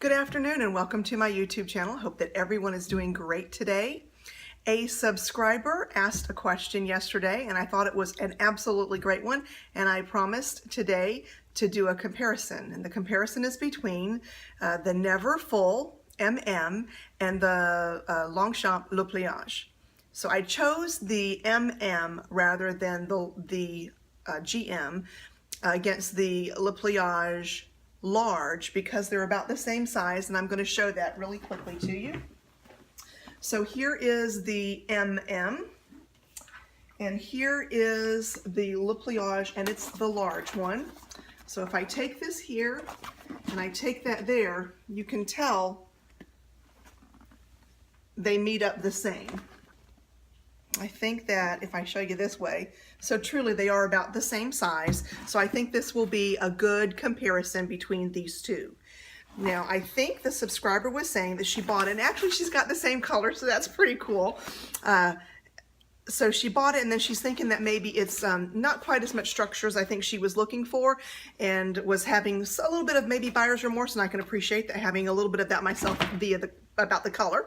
Good afternoon and welcome to my YouTube channel. Hope that everyone is doing great today. A subscriber asked a question yesterday and I thought it was an absolutely great one, and I promised today to do a comparison. And the comparison is between the Neverfull MM and the Longchamp Pliage. So I chose the MM rather than the GM against the Pliage Large because they're about the same size, and I'm going to show that really quickly to you. So here is the MM, and here is the Pliage, and it's the large one. So if I take this here and I take that there, you can tell they meet up the same. I think that if I show you this way, so truly they are about the same size. So I think this will be a good comparison between these two. Now I think the subscriber was saying that she bought it, and actually she's got the same color, so that's pretty cool. So she bought it and then she's thinking that maybe it's not quite as much structure as I think she was looking for, and was having a little bit of maybe buyer's remorse, and I can appreciate that, having a little bit of that myself about the color.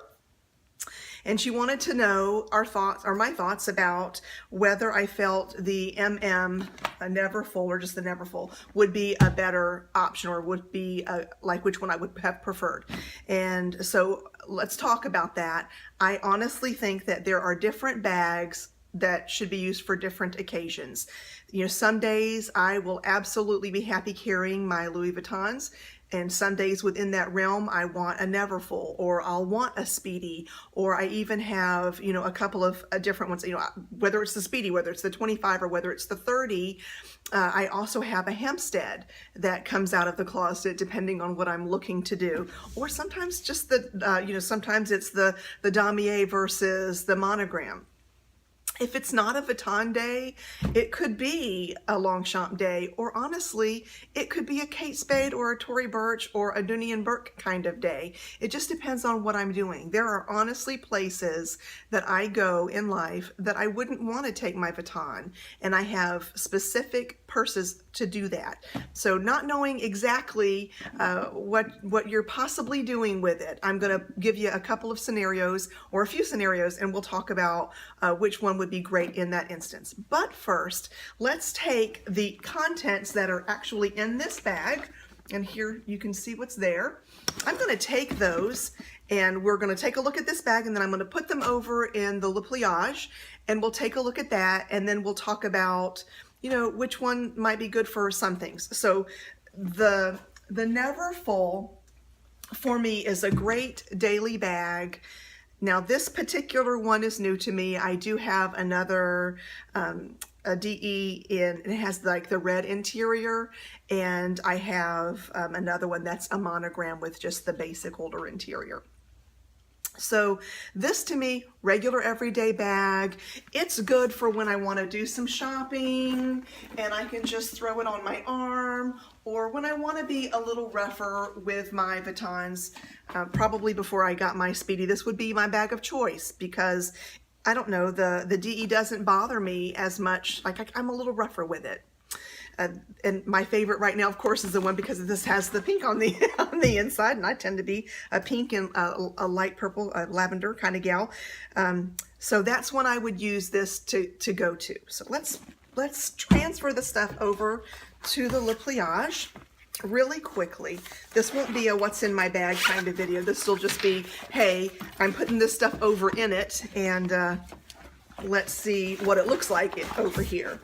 And she wanted to know our thoughts, or my thoughts, about whether I felt the MM Neverfull, or just the Neverfull, would be a better option, or would be like which one I would have preferred. And so let's talk about that. I honestly think that there are different bags that should be used for different occasions. You know, some days I will absolutely be happy carrying my Louis Vuittons, and some days within that realm I want a Neverfull, or I'll want a Speedy, or I even have, you know, a couple of different ones, you know, whether it's the Speedy, whether it's the 25, or whether it's the 30. I also have a Hempstead that comes out of the closet depending on what I'm looking to do, or sometimes just the, you know, sometimes it's the Damier versus the Monogram. If it's not a Vuitton day, it could be a Longchamp day, or honestly, it could be a Kate Spade or a Tory Burch or a Dooney and Burke kind of day. It just depends on what I'm doing. There are honestly places that I go in life that I wouldn't want to take my Vuitton, and I have specific purses to do that. So not knowing exactly what you're possibly doing with it, I'm going to give you a couple of scenarios, or a few scenarios, and we'll talk about which one would be great in that instance. But first, let's take the contents that are actually in this bag, and here you can see what's there. I'm going to take those, and we're going to take a look at this bag, and then I'm going to put them over in the Pliage, and we'll take a look at that, and then we'll talk about, you know, which one might be good for some things. So the Neverfull for me is a great daily bag. Now this particular one is new to me. I do have another a DE in, it has like the red interior, and I have another one that's a monogram with just the basic holder interior. So this, to me, regular everyday bag. It's good for when I want to do some shopping and I can just throw it on my arm, or when I want to be a little rougher with my Vuittons. Probably before I got my Speedy, this would be my bag of choice, because I don't know, the DE doesn't bother me as much. Like I'm a little rougher with it. And my favorite right now, of course, is the one, because this has the pink on the on the inside, and I tend to be a pink and a light purple, lavender kind of gal. So that's when I would use this to go to. So let's transfer the stuff over to the Pliage really quickly. This won't be a what's in my bag kind of video. This will just be, hey, I'm putting this stuff over in it, and let's see what it looks like over here.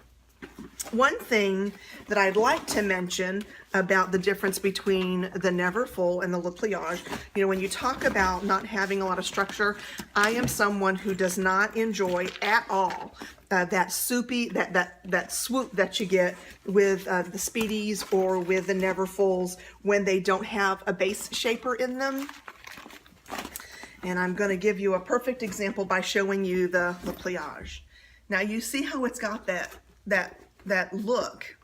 One thing that I'd like to mention about the difference between the Neverfull and the Pliage, you know, when you talk about not having a lot of structure, I am someone who does not enjoy at all that soupy, that swoop that you get with the Speedies or with the Neverfulls when they don't have a base shaper in them. And I'm going to give you a perfect example by showing you the Pliage. Now you see how it's got that look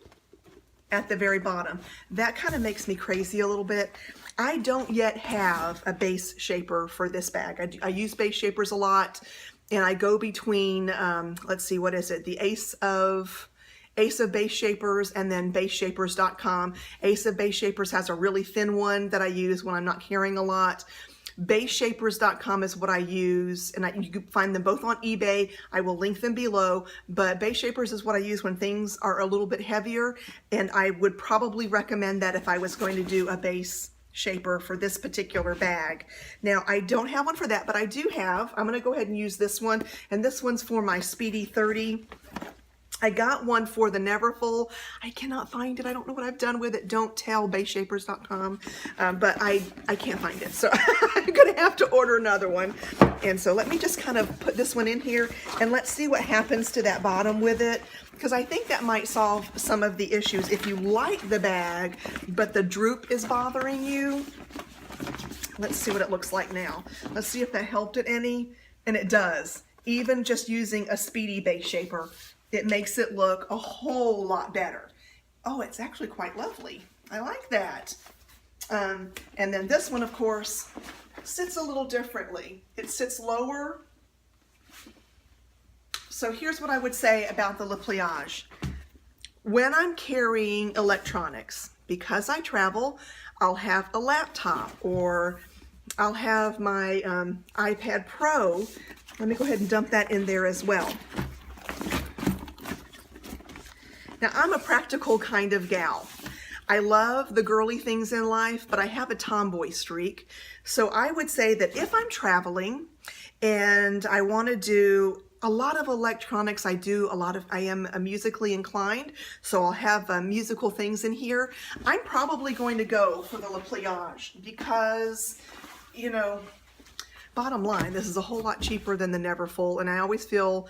at the very bottom. That kind of makes me crazy a little bit. I don't yet have a base shaper for this bag. I use base shapers a lot, and I go between, let's see, what is it? The Ace of Ace of Base Shapers and then baseshapers.com. Ace of Base Shapers has a really thin one that I use when I'm not carrying a lot. Baseshapers.com is what I use, and you can find them both on eBay. I will link them below, but Base Shapers is what I use when things are a little bit heavier, and I would probably recommend that if I was going to do a base shaper for this particular bag. Now, I don't have one for that, but I do have, I'm going to go ahead and use this one, and this one's for my Speedy 30. I got one for the Neverfull. I cannot find it. I don't know what I've done with it. Don't tell baseshapers.com. But I can't find it. So I'm going to have to order another one. And so let me just kind of put this one in here and let's see what happens to that bottom with it. Because I think that might solve some of the issues. If you like the bag, but the droop is bothering you, let's see what it looks like now. Let's see if that helped it any. And it does. Even just using a Speedy base shaper, it makes it look a whole lot better. Oh, it's actually quite lovely. I like that. And then this one, of course, sits a little differently. It sits lower. So here's what I would say about the Pliage. When I'm carrying electronics, because I travel, I'll have a laptop or I'll have my iPad Pro. Let me go ahead and dump that in there as well. Now, I'm a practical kind of gal. I love the girly things in life, but I have a tomboy streak. So I would say that if I'm traveling and I want to do a lot of electronics, I am musically inclined, so I'll have musical things in here. I'm probably going to go for the Pliage because, you know, bottom line, this is a whole lot cheaper than the Neverfull, and I always feel,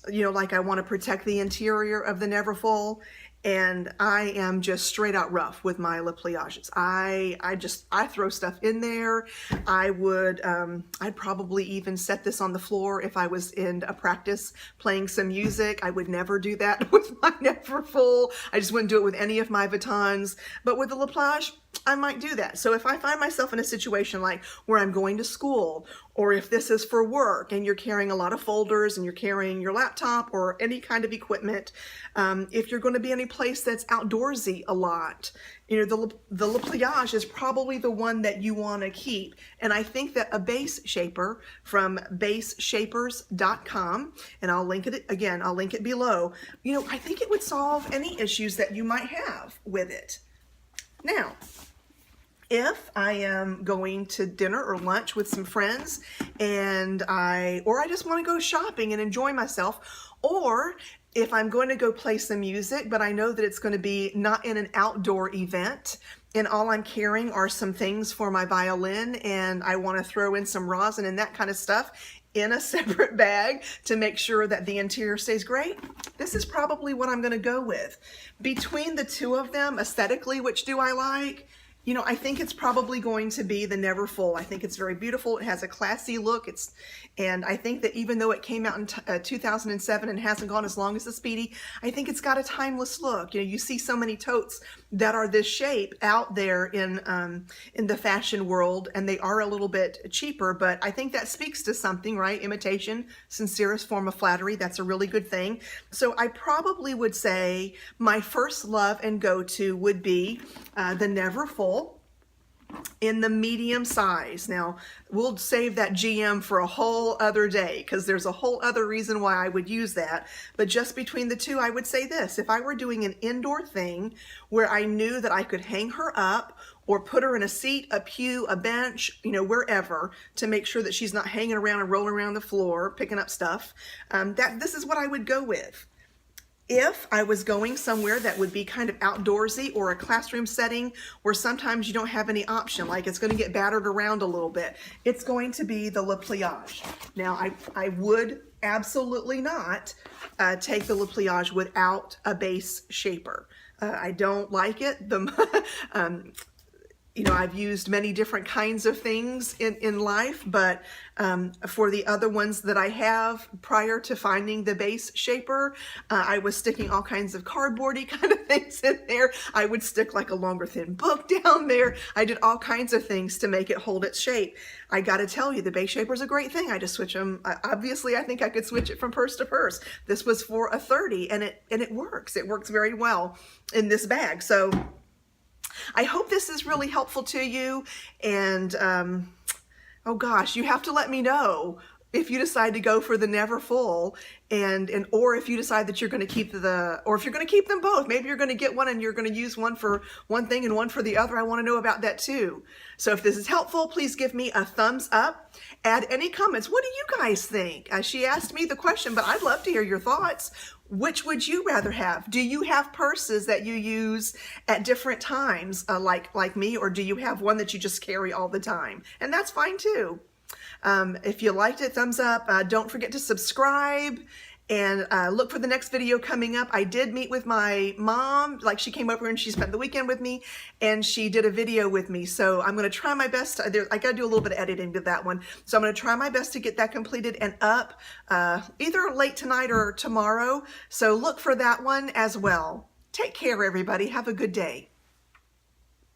you know, like I want to protect the interior of the Neverfull, and I am just straight out rough with my Pliages. I throw stuff in there. I'd probably even set this on the floor if I was in a practice playing some music. I would never do that with my Neverfull. I just wouldn't do it with any of my batons, but with the Pliage, I might do that. So if I find myself in a situation like where I'm going to school, or if this is for work and you're carrying a lot of folders and you're carrying your laptop or any kind of equipment, if you're going to be in a place that's outdoorsy a lot, you know, the Pliage is probably the one that you want to keep. And I think that a base shaper from baseshapers.com, and I'll link it again, I'll link it below, you know, I think it would solve any issues that you might have with it. Now, if I am going to dinner or lunch with some friends and I just want to go shopping and enjoy myself, or if I'm going to go play some music, but I know that it's going to be not in an outdoor event and all I'm carrying are some things for my violin and I want to throw in some rosin and that kind of stuff in a separate bag to make sure that the interior stays great, this is probably what I'm going to go with. Between the two of them, aesthetically, which do I like? You know, I think it's probably going to be the Neverfull. I think it's very beautiful. It has a classy look. And I think that even though it came out in 2007 and hasn't gone as long as the Speedy, I think it's got a timeless look. You know, you see so many totes that are this shape out there in the fashion world, and they are a little bit cheaper, but I think that speaks to something, right? Imitation, sincerest form of flattery. That's a really good thing. So I probably would say my first love and go-to would be the Neverfull in the medium size. Now, we'll save that GM for a whole other day because there's a whole other reason why I would use that. But just between the two, I would say this. If I were doing an indoor thing where I knew that I could hang her up or put her in a seat, a pew, a bench, you know, wherever, to make sure that she's not hanging around and rolling around the floor, picking up stuff, this is what I would go with. If I was going somewhere that would be kind of outdoorsy or a classroom setting where sometimes you don't have any option, like it's going to get battered around a little bit, it's going to be the Pliage. Now, I would absolutely not take the Pliage without a base shaper. I don't like it. you know, I've used many different kinds of things in life, but for the other ones that I have prior to finding the base shaper, I was sticking all kinds of cardboardy kind of things in there. I would stick like a longer thin book down there. I did all kinds of things to make it hold its shape. I got to tell you, the base shaper is a great thing. I just switch them. Obviously, I think I could switch it from purse to purse. This was for a 30, and it works. It works very well in this bag. So I hope this is really helpful to you, and oh gosh, you have to let me know if you decide to go for the Neverfull, or if you decide that you're going to keep or if you're going to keep them both. Maybe you're going to get one and you're going to use one for one thing and one for the other. I want to know about that too. So if this is helpful, please give me a thumbs up. Add any comments. What do you guys think? She asked me the question, but I'd love to hear your thoughts. Which would you rather have? Do you have purses that you use at different times, like me, or do you have one that you just carry all the time? And that's fine too. If you liked it, thumbs up. Don't forget to subscribe, and look for the next video coming up. I did meet with my mom. Like, she came over and she spent the weekend with me, and she did a video with me. So I'm going to try my best. I got to do a little bit of editing to that one. So I'm going to try my best to get that completed and up either late tonight or tomorrow. So look for that one as well. Take care, everybody. Have a good day.